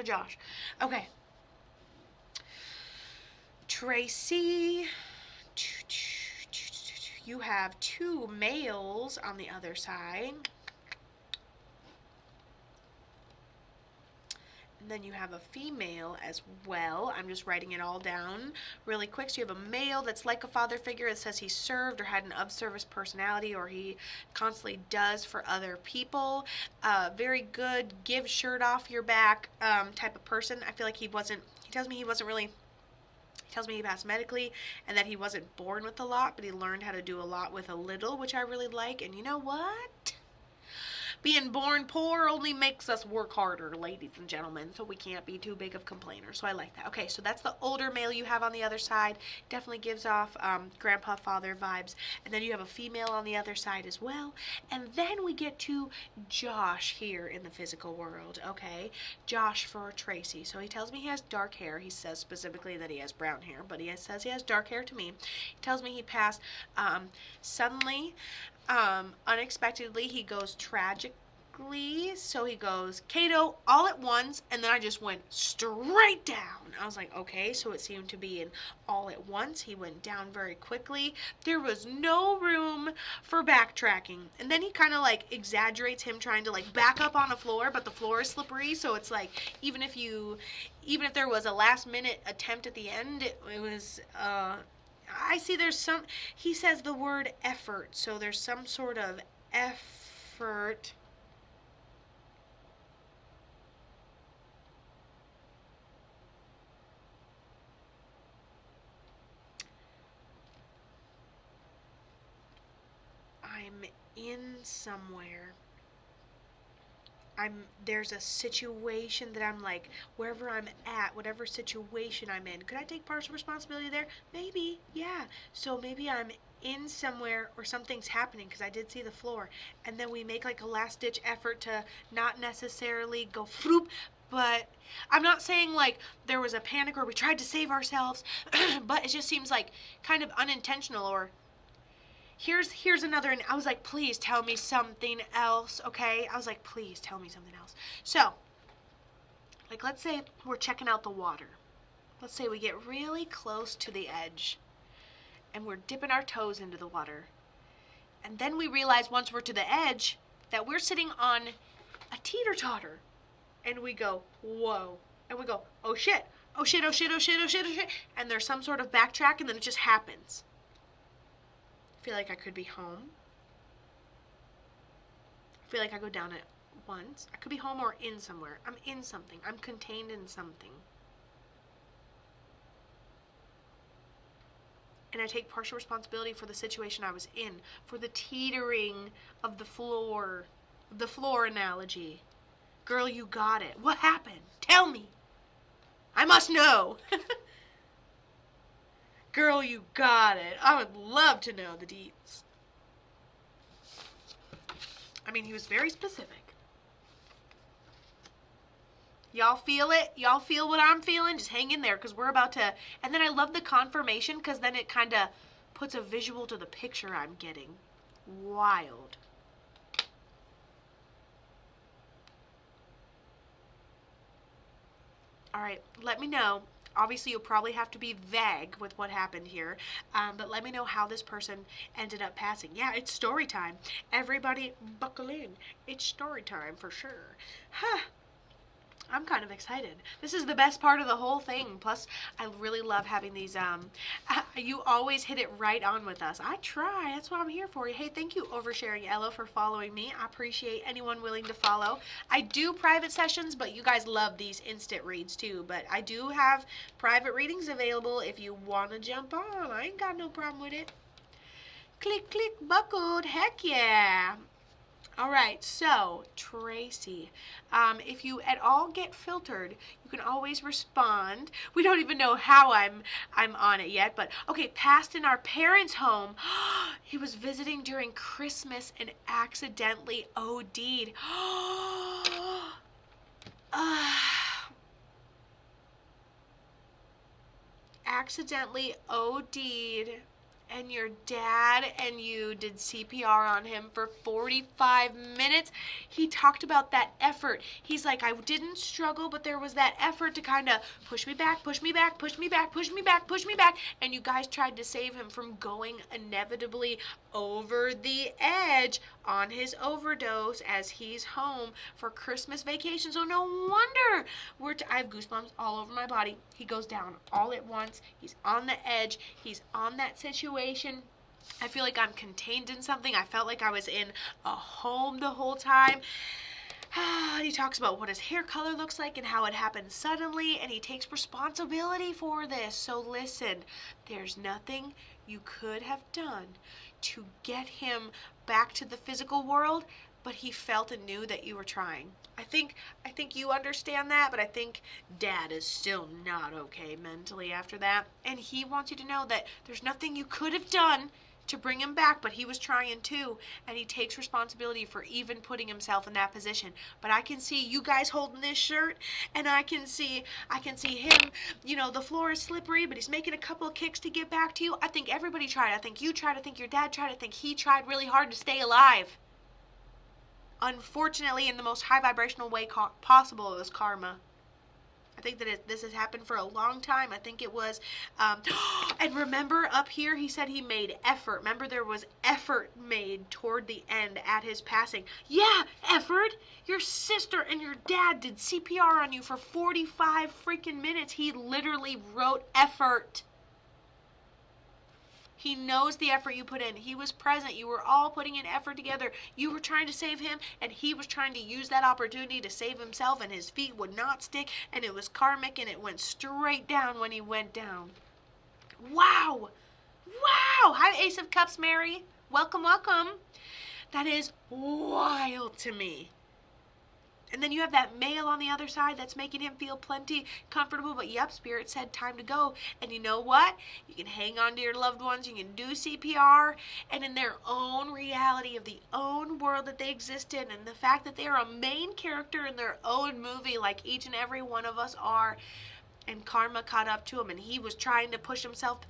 to Josh. Okay. Tracy, you have 2 males on the other side. And then you have a female as well. I'm just writing it all down really quick. So you have a male that's like a father figure. It says he served or had an of-service personality, or he constantly does for other people. Very good, give shirt off your back type of person. I feel like he tells me he wasn't really, he tells me he passed medically and that he wasn't born with a lot, but he learned how to do a lot with a little, which I really like. And you know what? Being born poor only makes us work harder, ladies and gentlemen, so we can't be too big of complainers. So I like that. Okay, so that's the older male you have on the other side. Definitely gives off grandpa, father vibes. And then you have a female on the other side as well. And then we get to Josh here in the physical world, okay? Josh for Tracy. So he tells me he has dark hair. He says specifically that he has brown hair, but he says he has dark hair to me. He tells me he passed suddenly. Unexpectedly, he goes tragically. So he goes Kato all at once, and then I just went straight down. I was like, okay, so it seemed to be an all at once. He went down very quickly. There was no room for backtracking. And then he kind of like exaggerates him trying to like back up on a floor, but the floor is slippery, so it's like even if there was a last minute attempt at the end, it was I see he says the word effort, so there's some sort of effort. I'm in somewhere. There's a situation that I'm like, wherever I'm at, whatever situation I'm in, could I take partial responsibility there? Maybe, yeah. So maybe I'm in somewhere or something's happening because I did see the floor, and then we make like a last ditch effort to not necessarily go floop, but I'm not saying like there was a panic or we tried to save ourselves, but it just seems like kind of unintentional. Or here's another, and I was like, please tell me something else, okay? I was like, please tell me something else. So, like, let's say we're checking out the water. Let's say we get really close to the edge, and we're dipping our toes into the water. And then we realize once we're to the edge that we're sitting on a teeter-totter. And we go, whoa. And we go, oh shit, oh shit, oh shit, oh shit, oh shit, oh shit. And there's some sort of backtrack, and then it just happens. I feel like I could be home. I feel like I go down it once. I could be home or in somewhere. I'm in something. I'm contained in something. And I take partial responsibility for the situation I was in, for the teetering of the floor analogy. Girl, you got it. What happened? Tell me. I must know. Girl, you got it. I would love to know the deets. I mean, he was very specific. Y'all feel it? Y'all feel what I'm feeling? Just hang in there, because we're about to... And then I love the confirmation, because then it kind of puts a visual to the picture I'm getting. Wild. All right, let me know. Obviously, you'll probably have to be vague with what happened here, but let me know how this person ended up passing. Yeah, it's story time. Everybody buckle in. It's story time for sure. Huh. I'm kind of excited. This is the best part of the whole thing. Plus, I really love having these, you always hit it right on with us. I try. That's what I'm here for. Hey, thank you, Oversharing Ella, for following me. I appreciate anyone willing to follow. I do private sessions, but you guys love these instant reads too. But I do have private readings available if you want to jump on. I ain't got no problem with it. Click, click, buckled. Heck yeah. All right, so Tracy, if you at all get filtered, you can always respond. We don't even know how I'm on it yet, but okay, passed in our parents' home. He was visiting during Christmas and accidentally OD'd. Accidentally OD'd and your dad and you did CPR on him for 45 minutes. He talked about that effort. He's like, I didn't struggle, but there was that effort to kind of push me back, push me back, push me back, push me back, push me back. And you guys tried to save him from going inevitably over the edge on his overdose as he's home for Christmas vacation. So no wonder I have goosebumps all over my body. He goes down all at once. He's on the edge. He's on that situation. I feel like I'm contained in something. I felt like I was in a home the whole time. And he talks about what his hair color looks like and how it happened suddenly, and he takes responsibility for this. So listen, there's nothing you could have done to get him back to the physical world, but he felt and knew that you were trying. I think you understand that, but I think Dad is still not okay mentally after that. And he wants you to know that there's nothing you could have done to bring him back, but he was trying too, and he takes responsibility for even putting himself in that position. But I can see you guys holding this shirt, and I can see him, the floor is slippery, but he's making a couple of kicks to get back to you. I think everybody tried. I think you tried. I think your dad tried. I think he tried really hard to stay alive. Unfortunately, in the most high vibrational way possible, it was karma. I think that this has happened for a long time. I think it was, and remember up here, he said he made effort. Remember, there was effort made toward the end at his passing. Yeah, effort. Your sister and your dad did CPR on you for 45 freaking minutes. He literally wrote effort. He knows the effort you put in. He was present. You were all putting in effort together. You were trying to save him, and he was trying to use that opportunity to save himself, and his feet would not stick, and it was karmic, and it went straight down when he went down. Wow. Wow. Hi, Ace of Cups, Mary. Welcome, welcome. That is wild to me. And then you have that male on the other side that's making him feel plenty comfortable. But yep, Spirit said time to go. And you know what? You can hang on to your loved ones. You can do CPR. And in their own reality of the own world that they exist in, and the fact that they are a main character in their own movie like each and every one of us are. And karma caught up to him, and he was trying to push himself.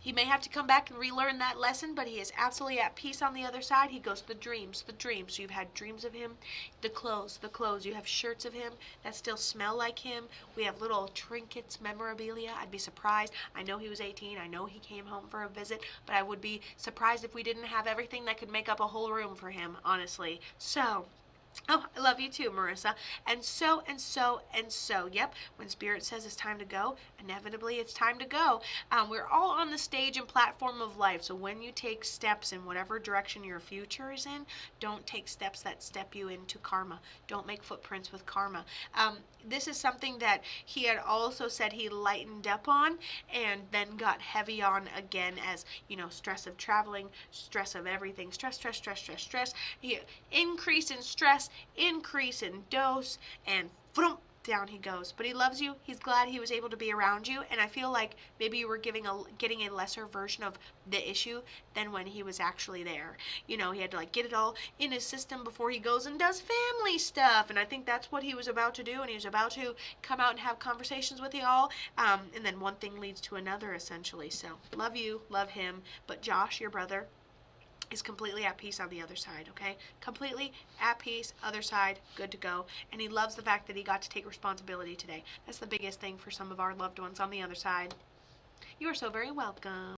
He may have to come back and relearn that lesson, but he is absolutely at peace on the other side. He goes, the dreams. So you've had dreams of him. The clothes. You have shirts of him that still smell like him. We have little trinkets, memorabilia. I'd be surprised. I know he was 18. I know he came home for a visit, but I would be surprised if we didn't have everything that could make up a whole room for him, honestly. So, oh, I love you too, Marissa. And so. Yep, when Spirit says it's time to go, inevitably it's time to go. We're all on the stage and platform of life. So when you take steps in whatever direction your future is in, don't take steps that step you into karma. Don't make footprints with karma. This is something that he had also said he lightened up on and then got heavy on again as, stress of traveling, stress of everything, stress. He increase in stress, increase in dose, and down he goes. But he loves you. He's glad he was able to be around you, and I feel like maybe you were getting a lesser version of the issue than when he was actually there. He had to get it all in his system before he goes and does family stuff, and I think that's what he was about to do, and he was about to come out and have conversations with you all, and then one thing leads to another, essentially. So love you, love him, but Josh, your brother, is completely at peace on the other side, okay? Completely at peace, other side, good to go. And he loves the fact that he got to take responsibility today. That's the biggest thing for some of our loved ones on the other side. You are so very welcome.